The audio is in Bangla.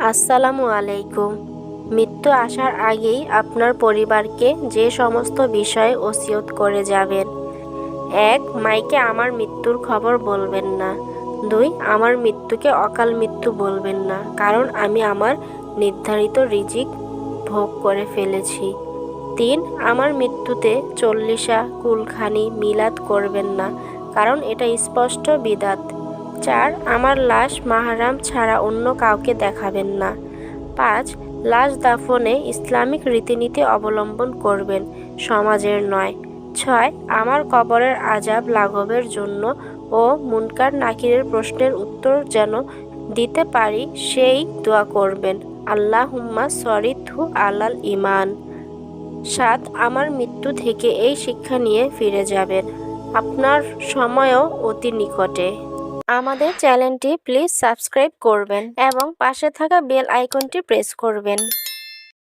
আসসালামু আলাইকুম। মৃত্যু আসার আগেই আপনার পরিবারকে যে সমস্ত বিষয়ে ওসিয়ত করে যাবেন। ১. মাইকে আমার মৃত্যুর খবর বলবেন না। ২. আমার মৃত্যুকে অকাল মৃত্যু বলবেন না, কারণ আমি আমার নির্ধারিত রিজিক ভোগ করে ফেলেছি। ৩. আমার মৃত্যুতে চল্লিশা, কুলখানি, মিলাদ করবেন না, কারণ এটা স্পষ্ট বিদআত। ৪. আমার লাশ মাহরাম ছাড়া অন্য কাউকে দেখাবেন না। ৫. লাশ দাফনে ইসলামিক রীতিনীতি অবলম্বন করবেন, সমাজের নয়। ৬. আমার কবরের আযাব লাঘবের জন্য ও মুনকার নাকিরের প্রশ্নের উত্তর যেন দিতে পারি সেই দোয়া করবেন। আল্লাহুম্মা সরিথু আলাল ঈমান। ৭. আমার মৃত্যু থেকে এই শিক্ষা নিয়ে ফিরে যাবেন, আপনার সময়ও অতি নিকটে। আমাদের চ্যানেলটি প্লিজ সাবস্ক্রাইব করবেন এবং পাশে থাকা বেল আইকনটি প্রেস করবেন।